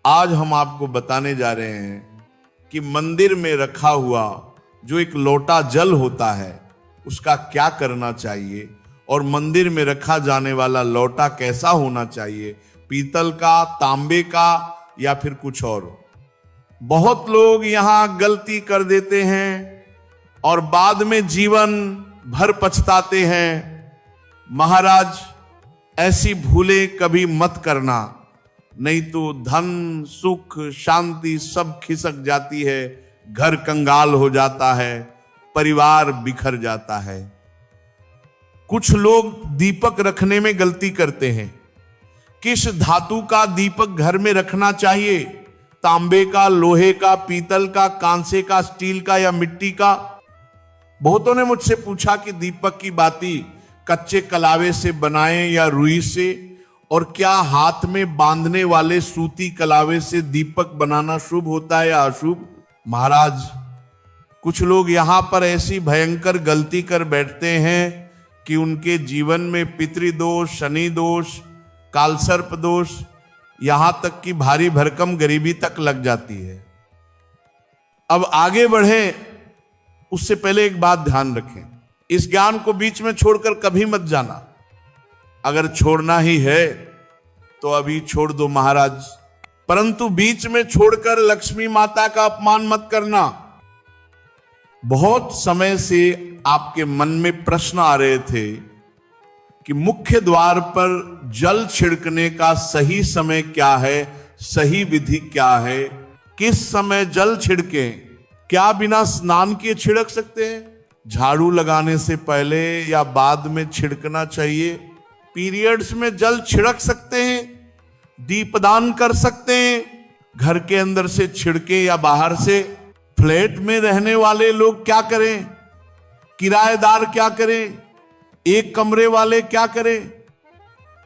आज हम आपको बताने जा रहे हैं कि मंदिर में रखा हुआ जो एक लोटा जल होता है उसका क्या करना चाहिए और मंदिर में रखा जाने वाला लोटा कैसा होना चाहिए, पीतल का, तांबे का या फिर कुछ और। बहुत लोग यहां गलती कर देते हैं और बाद में जीवन भर पछताते हैं। महाराज, ऐसी भूलें कभी मत करना, नहीं तो धन, सुख, शांति सब खिसक जाती है, घर कंगाल हो जाता है, परिवार बिखर जाता है। कुछ लोग दीपक रखने में गलती करते हैं। किस धातु का दीपक घर में रखना चाहिए? तांबे का, लोहे का, पीतल का, कांसे का, स्टील का या मिट्टी का? बहुतों ने मुझसे पूछा कि दीपक की बाती कच्चे कलावे से बनाएं या रुई से, और क्या हाथ में बांधने वाले सूती कलावे से दीपक बनाना शुभ होता है या अशुभ? महाराज, कुछ लोग यहां पर ऐसी भयंकर गलती कर बैठते हैं कि उनके जीवन में पितृदोष, शनि दोष, कालसर्प दोष, यहां तक कि भारी भरकम गरीबी तक लग जाती है। अब आगे बढ़े उससे पहले एक बात ध्यान रखें, इस ज्ञान को बीच में छोड़कर कभी मत जाना। अगर छोड़ना ही है तो अभी छोड़ दो महाराज, परंतु बीच में छोड़कर लक्ष्मी माता का अपमान मत करना। बहुत समय से आपके मन में प्रश्न आ रहे थे कि मुख्य द्वार पर जल छिड़कने का सही समय क्या है, सही विधि क्या है, किस समय जल छिड़कें? क्या बिना स्नान किए छिड़क सकते हैं? झाड़ू लगाने से पहले या बाद में छिड़कना चाहिए? पीरियड्स में जल छिड़क सकते हैं, दीपदान कर सकते हैं, घर के अंदर से छिड़के या बाहर से? फ्लैट में रहने वाले लोग क्या करें, किराएदार क्या करें, एक कमरे वाले क्या करें?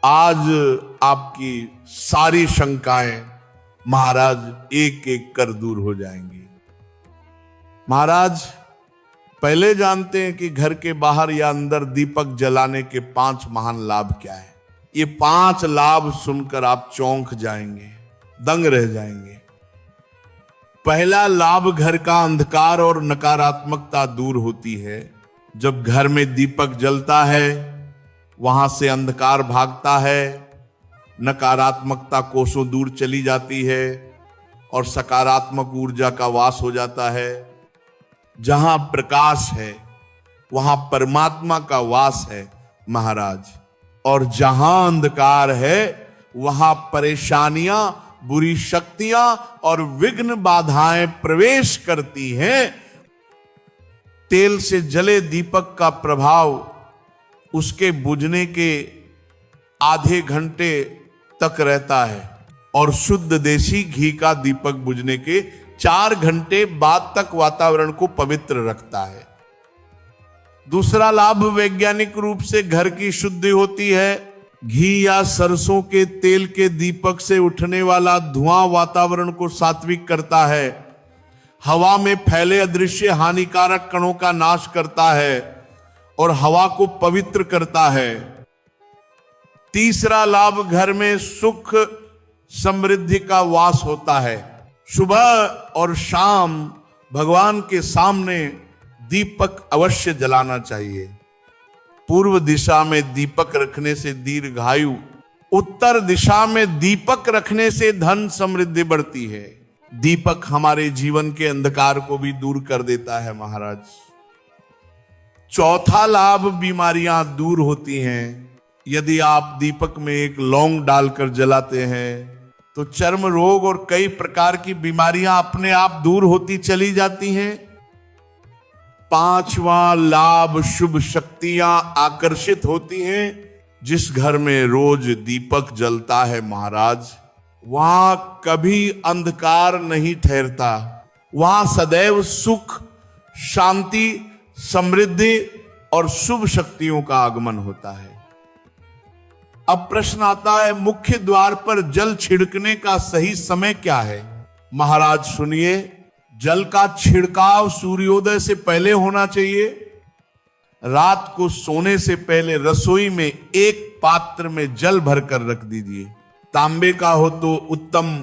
आज आपकी सारी शंकाएं महाराज एक एक कर दूर हो जाएंगी। महाराज, पहले जानते हैं कि घर के बाहर या अंदर दीपक जलाने के 5 महान लाभ क्या है। ये 5 लाभ सुनकर आप चौंक जाएंगे, दंग रह जाएंगे। पहला लाभ, घर का अंधकार और नकारात्मकता दूर होती है। जब घर में दीपक जलता है वहां से अंधकार भागता है, नकारात्मकता कोसों दूर चली जाती है और सकारात्मक ऊर्जा का वास हो जाता है। जहां प्रकाश है वहां परमात्मा का वास है महाराज, और जहां अंधकार है वहां परेशानियां, बुरी शक्तियां और विघ्न बाधाएं प्रवेश करती हैं। तेल से जले दीपक का प्रभाव उसके बुझने के आधे घंटे तक रहता है और शुद्ध देसी घी का दीपक बुझने के 4 घंटे बाद तक वातावरण को पवित्र रखता है। दूसरा लाभ, वैज्ञानिक रूप से घर की शुद्धि होती है। घी या सरसों के तेल के दीपक से उठने वाला धुआं वातावरण को सात्विक करता है, हवा में फैले अदृश्य हानिकारक कणों का नाश करता है और हवा को पवित्र करता है। तीसरा लाभ, घर में सुख समृद्धि का वास होता है। सुबह और शाम भगवान के सामने दीपक अवश्य जलाना चाहिए। पूर्व दिशा में दीपक रखने से दीर्घायु, उत्तर दिशा में दीपक रखने से धन समृद्धि बढ़ती है। दीपक हमारे जीवन के अंधकार को भी दूर कर देता है महाराज। चौथा लाभ, बीमारियां दूर होती हैं। यदि आप दीपक में एक लौंग डालकर जलाते हैं तो चर्म रोग और कई प्रकार की बीमारियां अपने आप दूर होती चली जाती हैं। 5वां लाभ, शुभ शक्तियां आकर्षित होती हैं। जिस घर में रोज दीपक जलता है महाराज, वहां कभी अंधकार नहीं ठहरता, वहां सदैव सुख, शांति, समृद्धि और शुभ शक्तियों का आगमन होता है। अब प्रश्न आता है, मुख्य द्वार पर जल छिड़कने का सही समय क्या है? महाराज सुनिए, जल का छिड़काव सूर्योदय से पहले होना चाहिए। रात को सोने से पहले रसोई में एक पात्र में जल भरकर रख दीजिए। तांबे का हो तो उत्तम,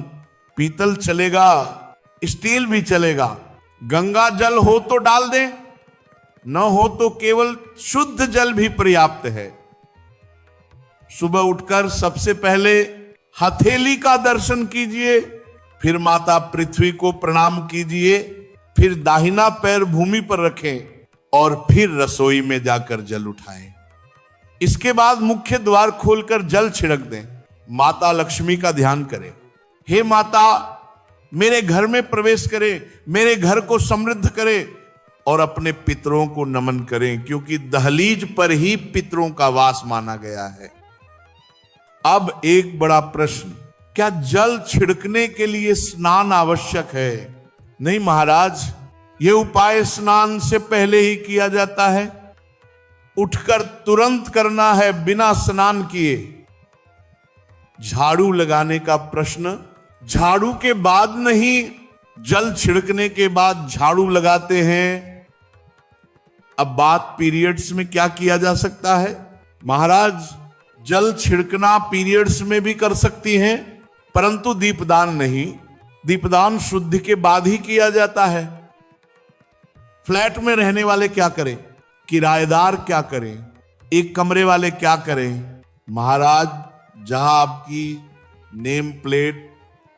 पीतल चलेगा, स्टील भी चलेगा। गंगा जल हो तो डाल दें, न हो तो केवल शुद्ध जल भी पर्याप्त है। सुबह उठकर सबसे पहले हथेली का दर्शन कीजिए, फिर माता पृथ्वी को प्रणाम कीजिए, फिर दाहिना पैर भूमि पर रखें और फिर रसोई में जाकर जल उठाएं। इसके बाद मुख्य द्वार खोलकर जल छिड़क दें। माता लक्ष्मी का ध्यान करें। हे माता, मेरे घर में प्रवेश करें, मेरे घर को समृद्ध करें और अपने पितरों को नमन करें, क्योंकि दहलीज पर ही पितरों का वास माना गया है। अब एक बड़ा प्रश्न, क्या जल छिड़कने के लिए स्नान आवश्यक है? नहीं महाराज, यह उपाय स्नान से पहले ही किया जाता है। उठकर तुरंत करना है, बिना स्नान किए। झाड़ू लगाने का प्रश्न, झाड़ू के बाद नहीं, जल छिड़कने के बाद झाड़ू लगाते हैं। अब बात पीरियड्स में क्या किया जा सकता है? महाराज, जल छिड़कना पीरियड्स में भी कर सकती हैं, परंतु दीपदान नहीं। दीपदान शुद्ध के बाद ही किया जाता है। फ्लैट में रहने वाले क्या करें? किराएदार क्या करें? एक कमरे वाले क्या करें? महाराज, जहां आपकी नेम प्लेट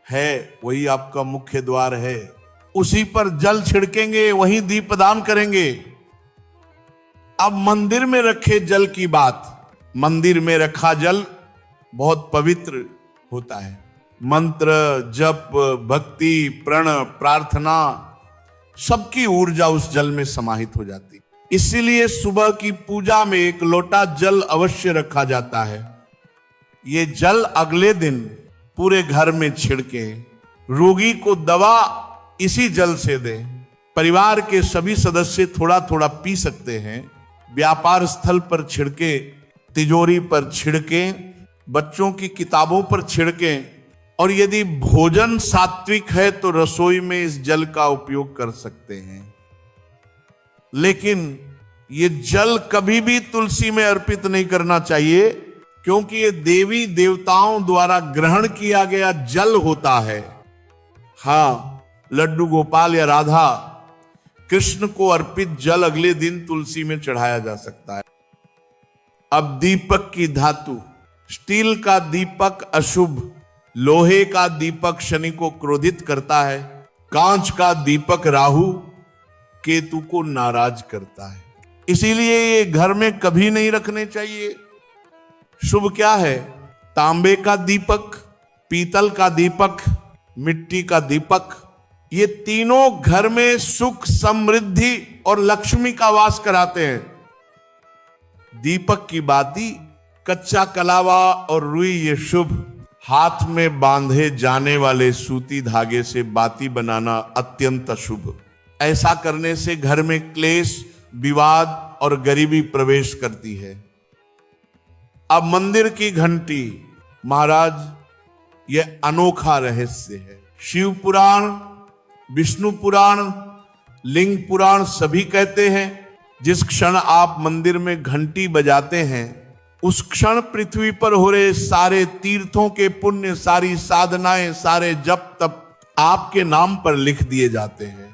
है वही आपका मुख्य द्वार है, उसी पर जल छिड़केंगे, वहीं दीपदान करेंगे। अब मंदिर में रखे जल की बात, मंदिर में रखा जल बहुत पवित्र होता है। मंत्र, जप, भक्ति, प्रण, प्रार्थना, सबकी ऊर्जा उस जल में समाहित हो जाती। इसीलिए सुबह की पूजा में एक लोटा जल अवश्य रखा जाता है। ये जल अगले दिन पूरे घर में छिड़के, रोगी को दवा इसी जल से दें। परिवार के सभी सदस्य थोड़ा थोड़ा पी सकते हैं। व्यापार स्थल पर छिड़के, तिजोरी पर छिड़के, बच्चों की किताबों पर छिड़के, और यदि भोजन सात्विक है तो रसोई में इस जल का उपयोग कर सकते हैं। लेकिन ये जल कभी भी तुलसी में अर्पित नहीं करना चाहिए, क्योंकि ये देवी देवताओं द्वारा ग्रहण किया गया जल होता है। हाँ, लड्डू गोपाल या राधा कृष्ण को अर्पित जल अगले दिन तुलसी में चढ़ाया जा सकता है। अब दीपक की धातु, स्टील का दीपक अशुभ, लोहे का दीपक शनि को क्रोधित करता है, कांच का दीपक राहु केतु को नाराज करता है। इसीलिए ये घर में कभी नहीं रखने चाहिए। शुभ क्या है? तांबे का दीपक, पीतल का दीपक, मिट्टी का दीपक, ये तीनों घर में सुख, समृद्धि और लक्ष्मी का वास कराते हैं। दीपक की बाती, कच्चा कलावा और रुई ये शुभ। हाथ में बांधे जाने वाले सूती धागे से बाती बनाना अत्यंत अशुभ। ऐसा करने से घर में क्लेश, विवाद और गरीबी प्रवेश करती है। अब मंदिर की घंटी, महाराज, यह अनोखा रहस्य है। शिव पुराण, विष्णु पुराण, लिंग पुराण सभी कहते हैं जिस क्षण आप मंदिर में घंटी बजाते हैं, उस क्षण पृथ्वी पर हो रहे सारे तीर्थों के पुण्य, सारी साधनाएं, सारे जप तप आपके नाम पर लिख दिए जाते हैं।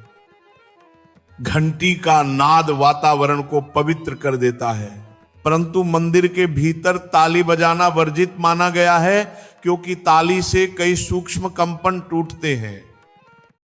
घंटी का नाद वातावरण को पवित्र कर देता है, परंतु मंदिर के भीतर ताली बजाना वर्जित माना गया है, क्योंकि ताली से कई सूक्ष्म कंपन टूटते हैं।